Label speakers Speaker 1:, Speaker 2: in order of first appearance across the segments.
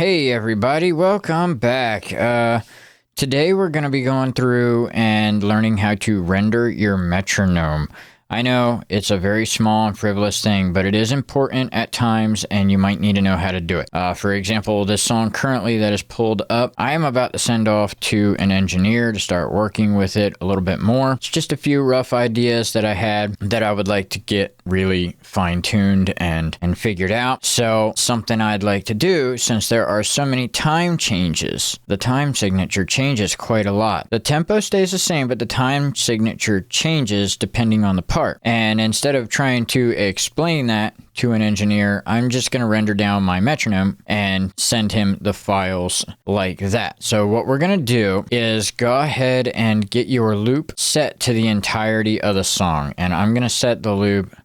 Speaker 1: Hey everybody, welcome back. Today we're going to be going through and learning how to render your metronome. I know it's a very small and frivolous thing, but it is important at times and you might need to know how to do it. For example, this song currently that is pulled up, I am about to send off to an engineer to start working with it a little bit more. It's just a few rough ideas that I had that I would like to get really fine-tuned and figured out. So something I'd like to do, since there are so many time changes, the time signature changes quite a lot. The tempo stays the same, but the time signature changes depending on the part. And instead of trying to explain that to an engineer, I'm just going to render down my metronome and send him the files like that. So what we're going to do is go ahead and get your loop set to the entirety of the song. And I'm going to set the loop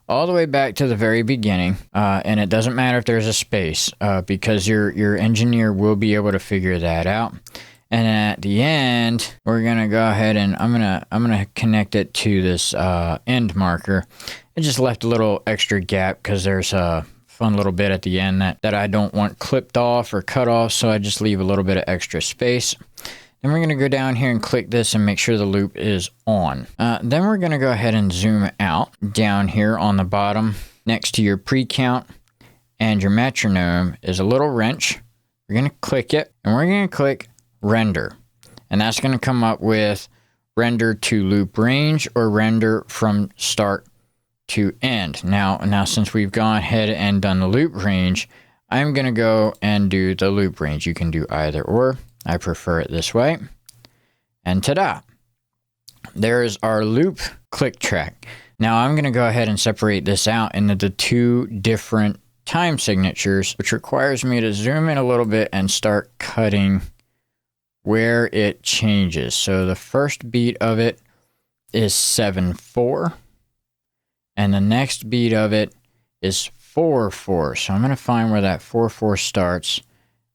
Speaker 1: all the way back to the very beginning, and it doesn't matter if there's a space, because your engineer will be able to figure that out. And then at the end, we're gonna go ahead and I'm gonna connect it to this end marker. I just left a little extra gap because there's a fun little bit at the end that I don't want clipped off or cut off, so I just leave a little bit of extra space. Then we're going to go down here and click this and make sure the loop is on. Then we're going to go ahead and zoom out down here on the bottom next to your pre-count, and your metronome is a little wrench. We're going to click it and we're going to click render. And that's going to come up with render to loop range or render from start to end. Now since we've gone ahead and done the loop range, I'm going to go and do the loop range. You can do either or. I prefer it this way. And ta-da! There's our loop click track. Now I'm going to go ahead and separate this out into the two different time signatures, which requires me to zoom in a little bit and start cutting where it changes. So the first beat of it is 7/4, and the next beat of it is 4/4. So I'm going to find where that 4/4 starts.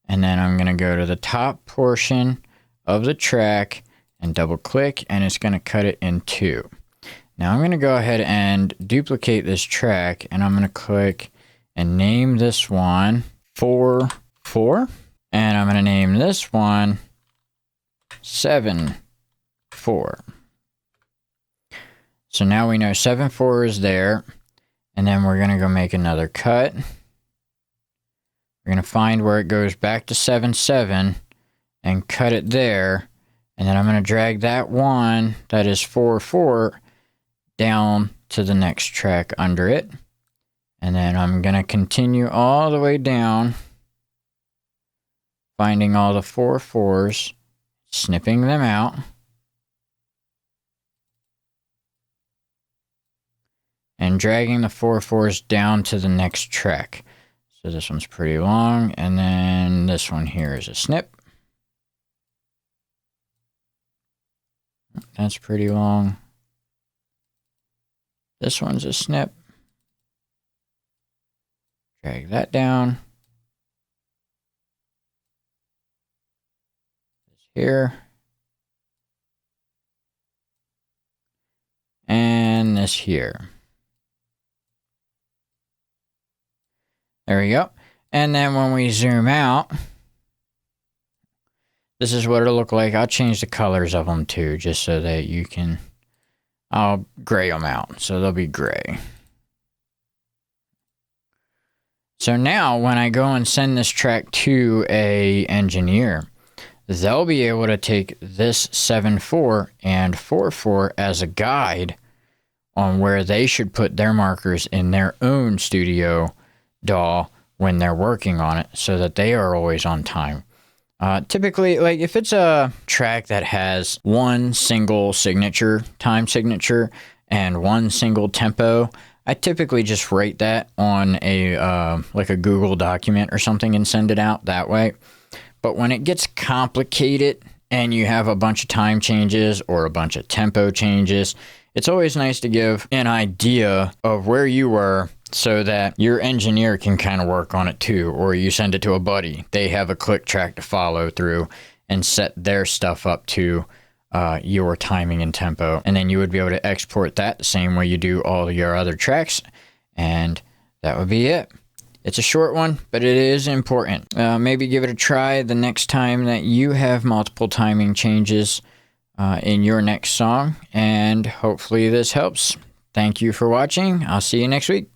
Speaker 1: And then I'm going to go to the top portion of the track and double click, and it's going to cut it in two. Now I'm going to go ahead and duplicate this track, and I'm going to click and name this one 4/4, and I'm going to name this one 7/4. So now we know 7/4 is there, and then we're going to go make another cut. We're going to find where it goes back to 7/7 and cut it there. And then I'm going to drag that one that is 4/4 down to the next track under it. And then I'm going to continue all the way down, finding all the 4/4s, snipping them out, and dragging the 4/4s down to the next track. So this one's pretty long, and then this one here is a snip. That's pretty long. This one's a snip. Drag that down. This here. And this here. There we go. And then when we zoom out, this is what it'll look like. I'll change the colors of them too, just so that you can, I'll gray them out. So they'll be gray. So now when I go and send this track to a engineer, they'll be able to take this 7/4 and 4/4 as a guide on where they should put their markers in their own studio DAW when they're working on it, so that they are always on time. Typically, like if it's a track that has one single signature, time signature, and one single tempo, I typically just write that on a like a Google document or something and send it out that way. But when it gets complicated and you have a bunch of time changes or a bunch of tempo changes, it's always nice to give an idea of where you were so that your engineer can kind of work on it too, or you send it to a buddy. They have a click track to follow through and set their stuff up to your timing and tempo. And then you would be able to export that the same way you do all your other tracks, and that would be it. It's a short one, but it is important. Maybe give it a try the next time that you have multiple timing changes in your next song, and hopefully this helps. Thank you for watching. I'll see you next week.